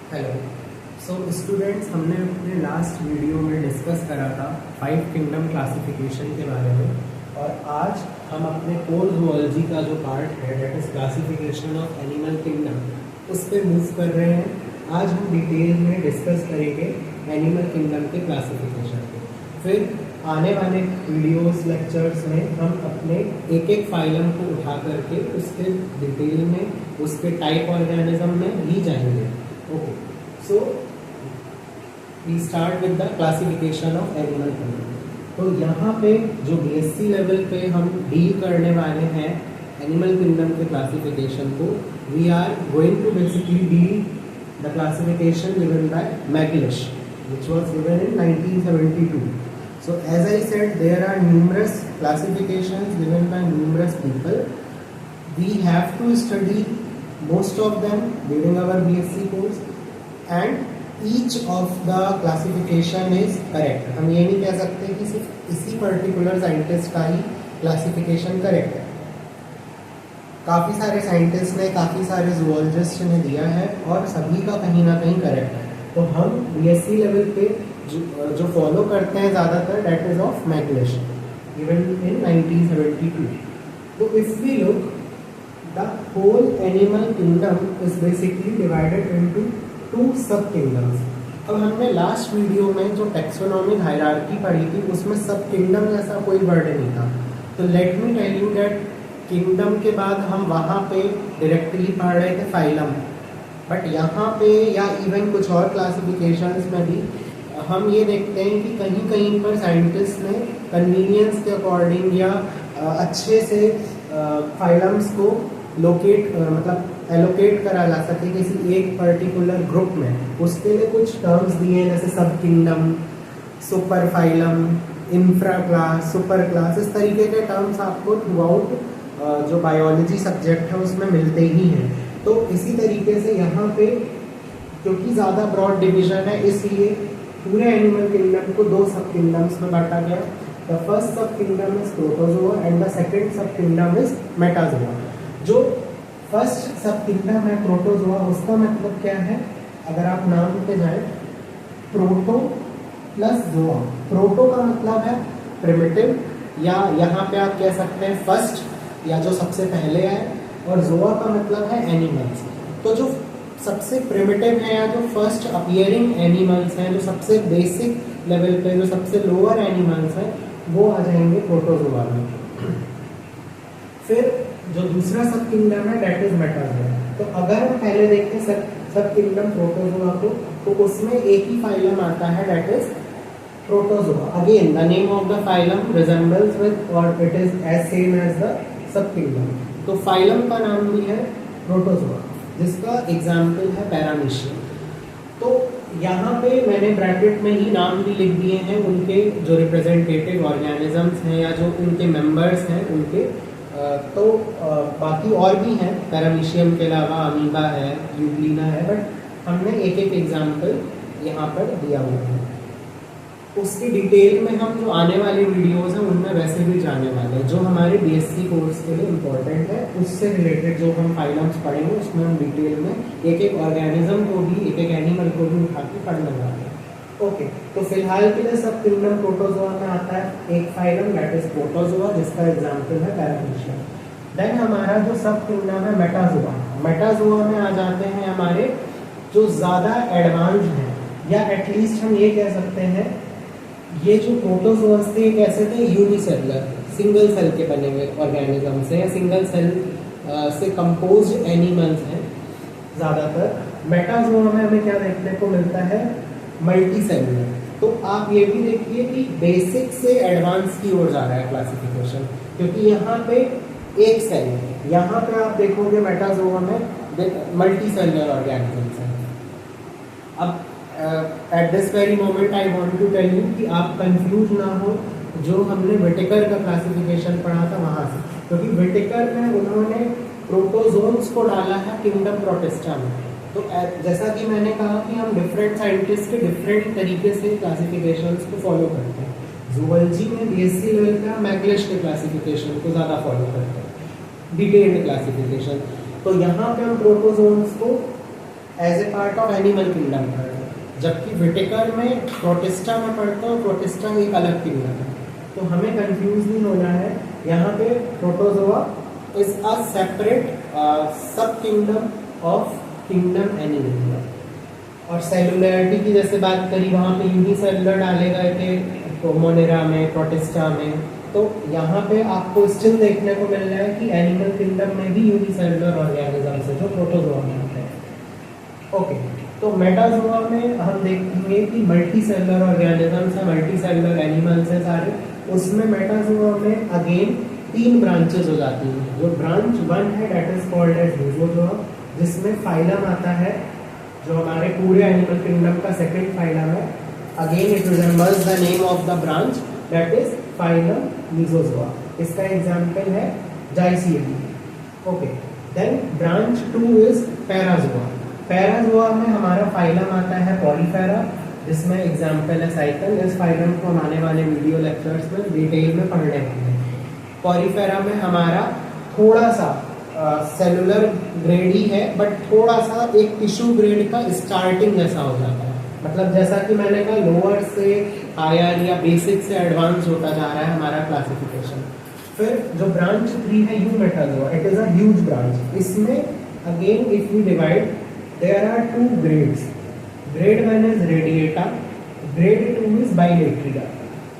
Hello. So students, हमने अपने last video में डिस्कस करा था 5 किंगडम क्लासिफिकेशन के बारे में, और आज हम अपने कोर जूलॉजी का जो पार्ट है that is classification of animal kingdom उस पर मूव कर रहे हैं। आज हम डिटेल में डिस्कस करेंगे एनिमल किंगडम के क्लासिफिकेशन को। फिर आने वाले वीडियोस लेक्चर्स में हम अपने एक एक फाइलम को उठा करके उसके डिटेल में उसके टाइप ऑर्गेनिज्म में भी जाएंगे। Okay, so we start with the classification of animal kingdom. तो यहाँ पे जो बीएससी लेवल पे हम डील करने वाले हैं एनिमल किंगडम के क्लासिफिकेशन को, we are going to basically deal the classification given by Macleish which was given in 1972. So as I said, there are numerous classifications given by numerous people. We have to study most of them during our BSc course, and each of the classification is correct. हम ये नहीं कह सकते कि सिर्फ इसी particular scientist का ही classification correct है। काफ़ी सारे साइंटिस्ट ने, काफ़ी सारे जूलॉजिस्ट ने दिया है और सभी का कहीं ना कहीं करेक्ट है। तो हम बीएससी लेवल पे जो फॉलो करते हैं ज़्यादातर that is of Macleish given in 1972. तो if we look, the whole animal kingdom is basically divided into 2 sub kingdoms. अब हमने लास्ट वीडियो में जो टेक्सोनॉमिक हायरार्की पढ़ी थी उसमें सब किंगडम जैसा कोई वर्ड नहीं था। तो let me tell you that kingdom के बाद हम वहाँ पे डायरेक्टली पढ़ रहे थे फाइलम, बट यहाँ पे या इवन कुछ और क्लासिफिकेशंस में भी हम ये देखते हैं कि कहीं कहीं पर साइंटिस्ट ने कन्वीनियंस के अकॉर्डिंग या अच्छे से फाइलम्स को मतलब एलोकेट करा जा सके किसी एक पर्टिकुलर ग्रुप में, उसके लिए कुछ टर्म्स दिए हैं जैसे सब kingdom, super phylum, infra class, super class. इस तरीके के टर्म्स आपको थ्रू आउट जो बायोलॉजी सब्जेक्ट है उसमें मिलते ही हैं। तो इसी तरीके से यहाँ पे क्योंकि ज़्यादा ब्रॉड डिवीजन है, इसलिए पूरे एनिमल किंगडम को 2 सब किंगडम्स में बांटा गया। द फर्स्ट सब kingdom is protozoa and the second सब किंगडम इज मेटाजोआ। जो फर्स्ट सब किंगडम है प्रोटोजोआ, उसका मतलब क्या है? अगर आप नाम पे जाए, प्रोटो प्लस जोआ। प्रोटो का मतलब है प्रिमिटिव, या यहाँ पे आप कह सकते हैं फर्स्ट, या जो सबसे पहले है, और जोआ का मतलब है एनिमल्स। तो जो सबसे प्रिमिटिव है या जो फर्स्ट अपीयरिंग एनिमल्स हैं, जो सबसे बेसिक लेवल पे, जो सबसे लोअर एनिमल्स हैं, वो आ जाएंगे प्रोटोजोआ में। फिर जो दूसरा सब किंगडम है डेट इज मेटाजोआ। तो अगर हम पहले देखें सब किंगडम प्रोटोजोआ को, तो उसमें एक ही फाइलम आता है that is protozoa. Again the name of the phylum resembles with और it is as same as the sub kingdom. तो फाइलम का नाम भी है प्रोटोजोआ, जिसका एग्जाम्पल है पैरामीशियम। तो यहाँ पे मैंने ब्रैकेट में ही नाम भी लिख दिए हैं उनके जो रिप्रेजेंटेटिव ऑर्गेनिजम्स हैं या जो उनके मेंबर्स हैं उनके। तो बाकी और भी हैं पैरामीशियम के अलावा, अमीबा है, यूग्लिना है, बट हमने एक एक एग्जाम्पल यहाँ पर दिया हुआ है। उसकी डिटेल में हम जो आने वाले वीडियोस हैं उनमें वैसे भी जाने वाले हैं। जो हमारे बीएससी कोर्स के लिए इम्पोर्टेंट है, उससे रिलेटेड जो हम फाइलम्स पढ़ेंगे उसमें हम डिटेल में एक एक ऑर्गेनिज्म को भी, एक एक एनिमल को भी उठा के पढ़ने वाले हैं। ओके, तो फिलहाल के लिए सब किंगडम प्रोटोजोआ में आता है एक फाइलम दैट इज प्रोटोजोआ, जिसका एग्जाम्पल है पैरामीशियम। देन हमारा जो सब किंगडम है मेटाजोआ। मेटाजोआ में आ जाते हैं हमारे जो ज़्यादा एडवांस्ड हैं, या एटलीस्ट हम ये कह सकते हैं ये जो प्रोटोजोअस थे कैसे थे? यूनिसेलुलर, सिंगल सेल के बने हुए ऑर्गेनिजम्स हैं या सिंगल सेल से कंपोज्ड एनिमल्स हैं ज़्यादातर। मेटाजोआ में हमें क्या देखने को मिलता है? Multi cellular. तो आप ये भी देखिए कि बेसिक से एडवांस की ओर जा रहा है क्लासिफिकेशन, क्योंकि यहाँ पे एक सेल है, यहाँ पे आप देखोगे मेटाजोआ में मल्टी सेलुलर ऑर्गेनिजम्स हैं। अब at this very moment I want to tell you कि आप कंफ्यूज ना हो जो हमने विटेकर का क्लासिफिकेशन पढ़ा था वहाँ से, क्योंकि विटेकर में उन्होंने प्रोटोजोन्स को डाला है किंगडम प्रोटिस्टा में। तो जैसा कि मैंने कहा कि हम डिफरेंट साइंटिस्ट के डिफरेंट तरीके से क्लासिफिकेशंस को फॉलो करते हैं। जूलॉजी में बीएससी लेवल पे मैकलिश के क्लासिफिकेशन को ज़्यादा फॉलो करते हैं, डिटेल्ड क्लासिफिकेशन। तो यहाँ पे हम प्रोटोजोन्स को as a part of animal kingdom पढ़ रहे हो, जबकि विटेकर में प्रोटिस्टा में पढ़ते हो, प्रोटिस्टा एक अलग किंगडम है। तो हमें कंफ्यूज नहीं होना है। यहाँ पे प्रोटोजोआ इज अ सेपरेट सब किंगडम ऑफ किंगडम एनिमल। और सेलुलरिटी की जैसे बात करी, वहाँ पे यूनिसेलुलर डाले गए थे तो मोनेरा में, प्रोटिस्टा में। तो यहाँ पे आपको स्टिल देखने को मिल रहा है कि एनिमल किंगडम में भी यूनिसेलुलर ऑर्गेनिजम्स है जो प्रोटोजोआ में आते हैं। ओके, तो मेटाजोआ में हम देखेंगे कि मल्टी सेलुलर ऑर्गेनिजम्स है, मल्टी सेलुलर एनिमल्स है सारे। उसमें मेटाजोआ में अगेन 3 ब्रांचेस हो जाती हैं। जो ब्रांच 1 है that is called as mesozoa, जिसमें फाइलम आता है जो हमारे पूरे एनिमल किंगडम का सेकंड फाइलम है। Again it resembles the name of the branch that is phylum mesozoa. इसका एग्जांपल है जाइसियडी। Okay, then branch 2 is parazoa. Parazoa में हमारा फाइलम आता है पॉलीफेरा, जिसमें एग्जांपल है साइकल। इस फाइलम को हम आने वाले वीडियो लेक्चर्स में डिटेल में पढ़ने वाले हैं। पॉलीफेरा में हमारा थोड़ा सा सेलुलर ग्रेड ही है, बट थोड़ा सा एक टिश्यू ग्रेड का स्टार्टिंग जैसा हो जाता है। मतलब जैसा कि मैंने कहा, लोअर से हायर या बेसिक से एडवांस होता जा रहा है हमारा क्लासिफिकेशन। फिर जो ब्रांच 3 है eumetazoa, it is a huge branch. इसमें again if we divide there are 2 grades. Grade 1 is radiata, grade 2 is bilateria.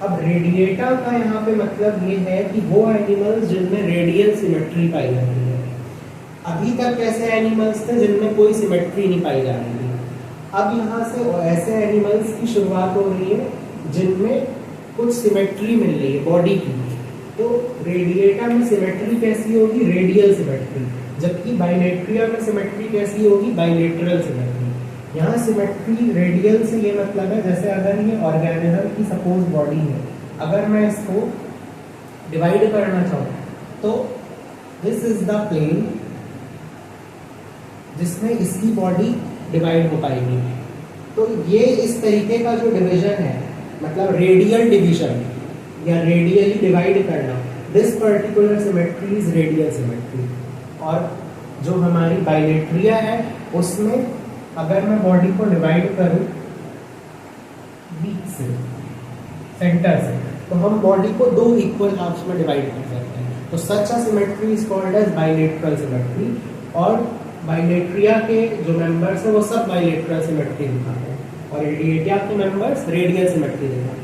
अब रेडिएटा का यहाँ पे मतलब ये है कि वो एनिमल्स जिनमें रेडियल सिमेट्री पाई जाती है। अभी तक ऐसे एनिमल्स थे जिनमें कोई सिमेट्री नहीं पाई जा रही थी। अब यहाँ से ऐसे एनिमल्स की शुरुआत हो रही है जिनमें कुछ सिमेट्री मिल रही है बॉडी की। तो रेडिएटा में सिमेट्री कैसी होगी? Radial symmetry. जबकि बाइलेट्रिया में सिमेट्री कैसी होगी? Bilateral symmetry. यहाँ सिमेट्री रेडियल से ये मतलब है, जैसे अगर ये ऑर्गेनिज्म की सपोज बॉडी है, अगर मैं इसको डिवाइड करना चाहूँ तो दिस इज द प्लेन जिसमें इसकी बॉडी डिवाइड हो पाएगी। तो ये इस तरीके का जो डिवीजन है, मतलब रेडियल डिवीजन या रेडियली डिवाइड करना, this particular symmetry is radial symmetry. और जो हमारी बाइलेट्रिया है उसमें अगर मैं बॉडी को डिवाइड करूं बीच से, सेंटर से, तो हम बॉडी को 2 इक्वल हाफ्स में डिवाइड कर सकते हैं। तो such a symmetry is called as bilateral symmetry. और बाइलेट्रिया के जो मेंबर्स हैं वो सब बाइलेटरल सिमेट्री दिखाते हैं और रेडिएटा के मेंबर्स रेडियल सिमेट्री दिखाते हैं।